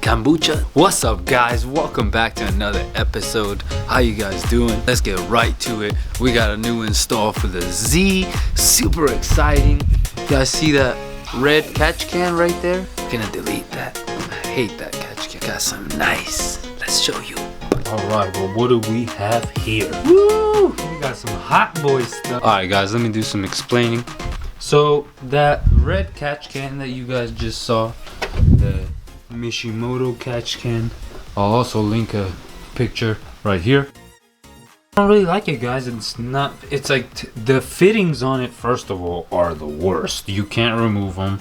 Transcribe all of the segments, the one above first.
Kombucha. What's up, guys? Welcome back to another episode. How you guys doing? Let's get right to it. We got a new install for the Z. Super exciting. You guys see that red catch can right there? I'm gonna delete that. I hate that catch can. Got some nice. Let's show you. Alright, well, what do we have here? Woo! We got some hot boy stuff. Alright, guys, let me do some explaining. So, that red catch can that you guys just saw, the Mishimoto catch can, I'll also link a picture right here. I don't really like it, guys. It's like the fittings on it, first of all, are the worst. You can't remove them.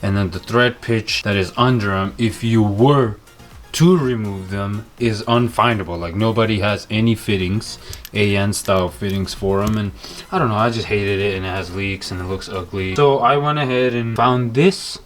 And then the thread pitch that is under them, if you were to remove them, is unfindable. Like, nobody has any fittings, AN style fittings for them, and I don't know, I just hated it, and it has leaks and it looks ugly. So I went ahead and found this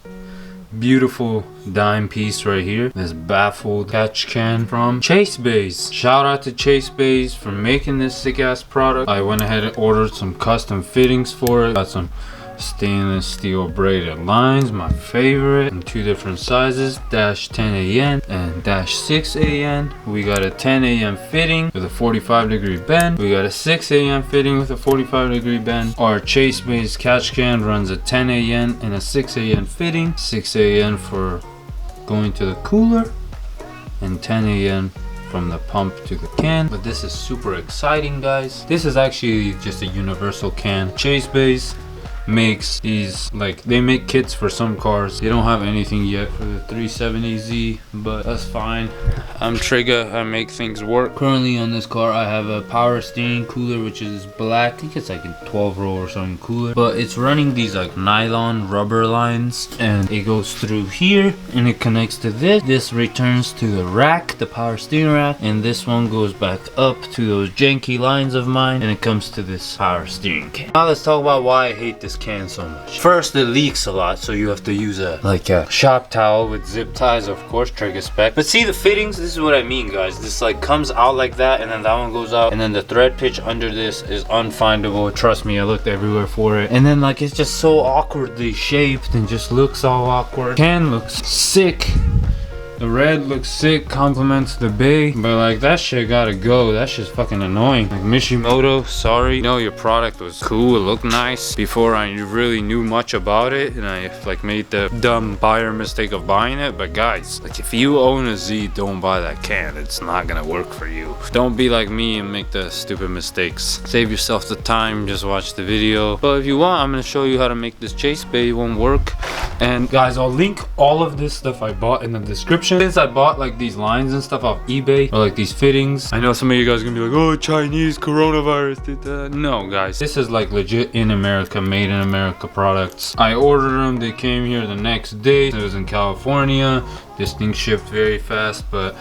beautiful dime piece right here, this baffled catch can from Chase Bays. Shout out to Chase Bays for making this sick ass product. I went ahead and ordered some custom fittings for it. Got some stainless steel braided lines, my favorite, in two different sizes, -10 AN and -6 AN. We got a 10 AN fitting with a 45-degree bend. We got a 6 AN fitting with a 45-degree bend. Our Chase Bays catch can runs a 10 AN and a 6 AN fitting. 6 AN for going to the cooler and 10 AN from the pump to the can. But this is super exciting, guys. This is actually just a universal can. Chase Bays makes these, like, they make kits for some cars. They don't have anything yet for the 370Z, but that's fine. I'm Trigga. I make things work. Currently on this car I have a power steering cooler, which is black. I think it's like a 12-row or something cooler, but it's running these like nylon rubber lines, and it goes through here and it connects to this returns to the rack, the power steering rack, and this one goes back up to those janky lines of mine, and it comes to this power steering can. Now let's talk about why I hate this can so much. First, it leaks a lot, so you have to use a shop towel with zip ties, of course, Trigga spec. But see the fittings, this is what I mean, guys. This like comes out like that, and then that one goes out, and then the thread pitch under this is unfindable. Trust me, I looked everywhere for it. And then like it's just so awkwardly shaped and just looks all awkward. Can looks sick. The red looks sick, complements the bay, but like that shit gotta go. That shit's fucking annoying. Like, Mishimoto, sorry. You know, your product was cool, it looked nice before I really knew much about it, and I like made the dumb buyer mistake of buying it. But guys, like, if you own a Z, don't buy that can. It's not gonna work for you. Don't be like me and make the stupid mistakes. Save yourself the time, just watch the video. But if you want, I'm gonna show you how to make this Chase Bay one work. And guys, I'll link all of this stuff I bought in the description. Since I bought like these lines and stuff off eBay, or like these fittings, I know some of you guys are gonna be like, oh, Chinese coronavirus did that. No, guys, this is like legit in America, made in America products. I ordered them, they came here the next day. It was in California. This thing shipped very fast. But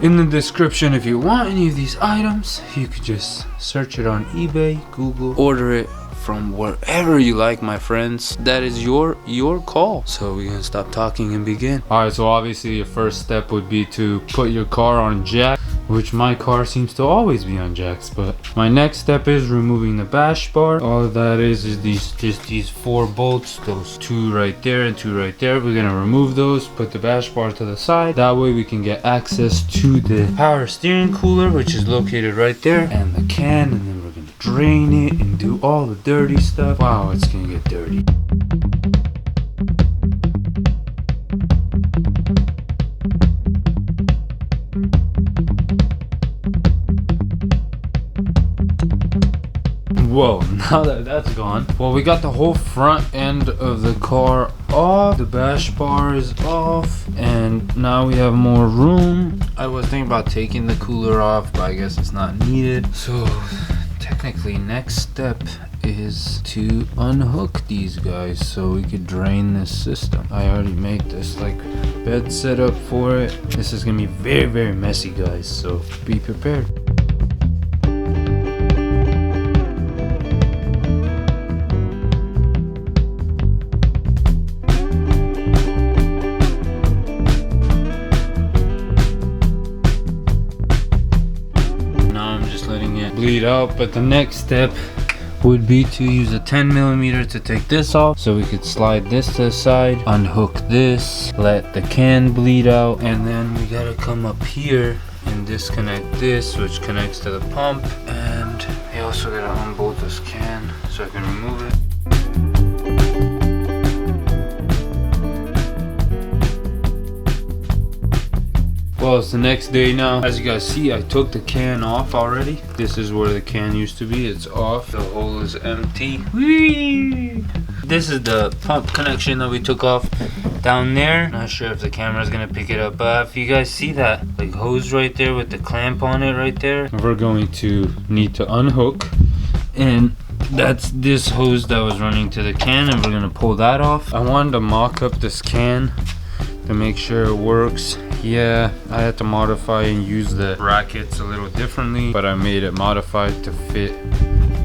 in the description, if you want any of these items, you could just search it on eBay, Google, order it from wherever you like, my friends. That is your call. So we can stop talking and begin. Alright, so obviously your first step would be to put your car on jack, which my car seems to always be on jacks. But my next step is removing the bash bar. All that is these 4 bolts, those 2 right there and 2 right there. We're gonna remove those, put the bash bar to the side. That way we can get access to the power steering cooler, which is located right there, and the can, and then we're gonna drain it and do all the dirty stuff. Wow, it's gonna get dirty. Whoa, now that that's gone. Well, we got the whole front end of the car off. The bash bar is off, and now we have more room. I was thinking about taking the cooler off, but I guess it's not needed. So technically, next step is to unhook these guys so we could drain this system. I already made this like bed setup for it. This is gonna be very, very messy, guys, so be prepared. Now I'm just letting it bleed out, but the next step would be to use a 10mm to take this off, so we could slide this to the side, unhook this, let the can bleed out, and then we gotta come up here and disconnect this, which connects to the pump, and we also gotta unbolt this can so I can remove it. Well, it's the next day now. As you guys see, I took the can off already. This is where the can used to be. It's off. The hole is empty. Whee! This is the pump connection that we took off down there. Not sure if the camera is gonna pick it up, but if you guys see that like hose right there with the clamp on it right there, we're going to need to unhook, and that's this hose that was running to the can, and we're gonna pull that off. I wanted to mock up this can to make sure it works. Yeah, I had to modify and use the brackets a little differently, but I made it modified to fit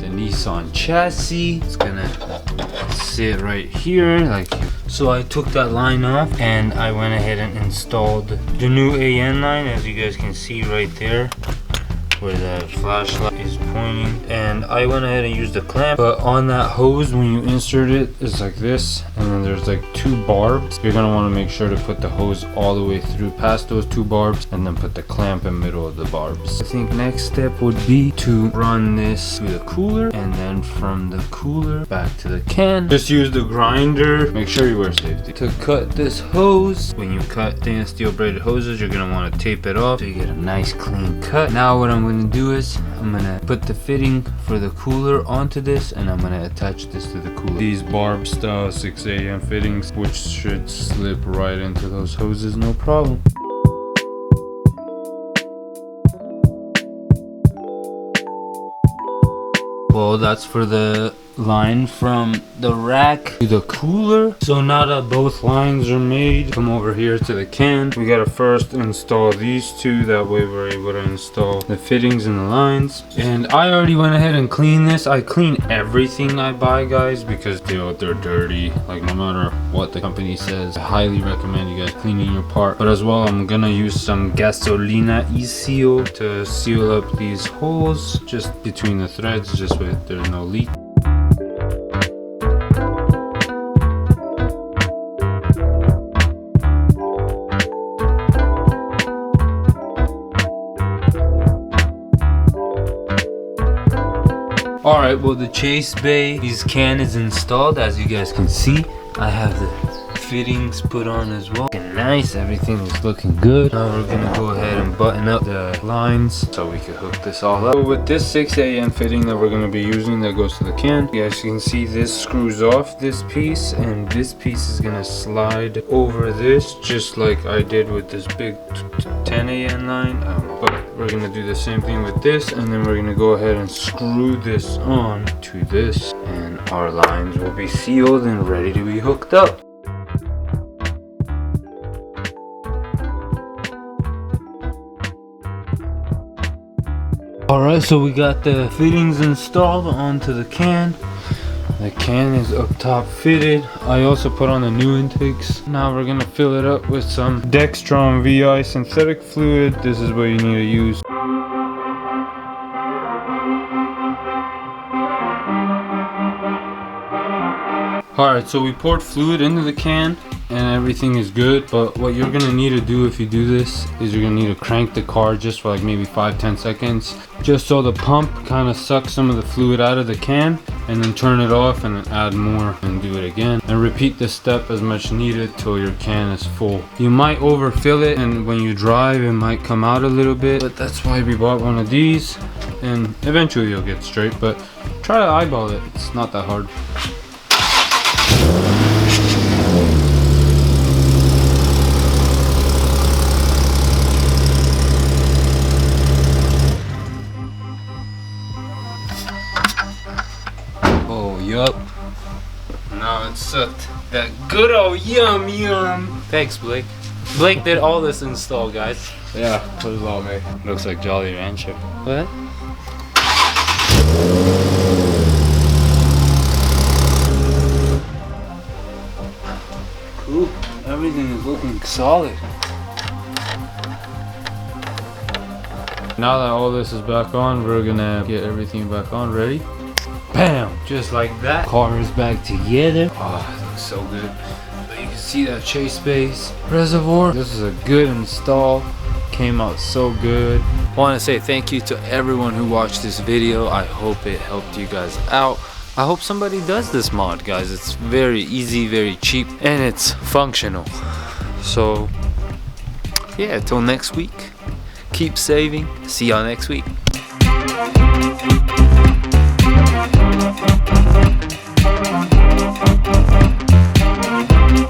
the Nissan chassis. It's gonna sit right here, like so. I took that line off and I went ahead and installed the new AN line, as you guys can see right there, where the flashlight is pointing, and I went ahead and used the clamp. But on that hose, when you insert it, it's like this, and then there's like 2 barbs. You're gonna want to make sure to put the hose all the way through past those 2 barbs, and then put the clamp in the middle of the barbs. I think next step would be to run this to the cooler, and then from the cooler back to the can. Just use the grinder. Make sure you wear safety. To cut this hose, when you cut stainless steel braided hoses, you're gonna want to tape it off so you get a nice clean cut. Now what I'm gonna do is I'm gonna put the fitting for the cooler onto this, and I'm gonna attach this to the cooler. These barb style 6 AM fittings, which should slip right into those hoses, no problem. Well, that's for the line from the rack to the cooler. So now that both lines are made, come over here to the can. We gotta first install these 2, that way we're able to install the fittings and the lines. And I already went ahead and cleaned this. I clean everything I buy, guys, because they're dirty. Like, no matter what the company says, I highly recommend you guys cleaning your part. But as well, I'm gonna use some gasolina e-seal to seal up these holes just between the threads, just so there's no leak. Alright, well, the chase bay, this can is installed. As you guys can see, I have the fittings put on as well. Looking nice, everything is looking good. Now we're gonna go ahead and button up the lines so we can hook this all up. So with this 6 AM fitting that we're gonna be using that goes to the can, you guys can see this screws off this piece, and this piece is gonna slide over this, just like I did with this big 10 AM line. But we're gonna do the same thing with this, and then we're gonna go ahead and screw this on to this, and our lines will be sealed and ready to be hooked up. Alright, so we got the fittings installed onto the can. The can is up top fitted. I also put on the new intakes. Now we're gonna fill it up with some Dextron VI synthetic fluid. This is what you need to use. Alright, so we poured fluid into the can and everything is good, but what you're gonna need to do if you do this is you're gonna need to crank the car just for like maybe 5-10 seconds, just so the pump kind of sucks some of the fluid out of the can, and then turn it off and then add more and do it again, and repeat this step as much needed till your can is full. You might overfill it, and when you drive it might come out a little bit, but that's why we bought one of these, and eventually you'll get straight, but try to eyeball it. It's not that hard. Oh, yup. Now it's sucked. That good old yum yum. Thanks, Blake. Blake did all this install, guys. Yeah, it was all me. Looks like Jolly Rancher. What? Cool. Everything is looking solid. Now that all this is back on, we're gonna get everything back on ready. Bam! Just like that. Car is back together. Oh, it looks so good. But you can see that chase base reservoir. This is a good install. Came out so good. I want to say thank you to everyone who watched this video. I hope it helped you guys out. I hope somebody does this mod, guys. It's very easy, very cheap, and it's functional. So yeah, till next week, keep saving. See y'all next week.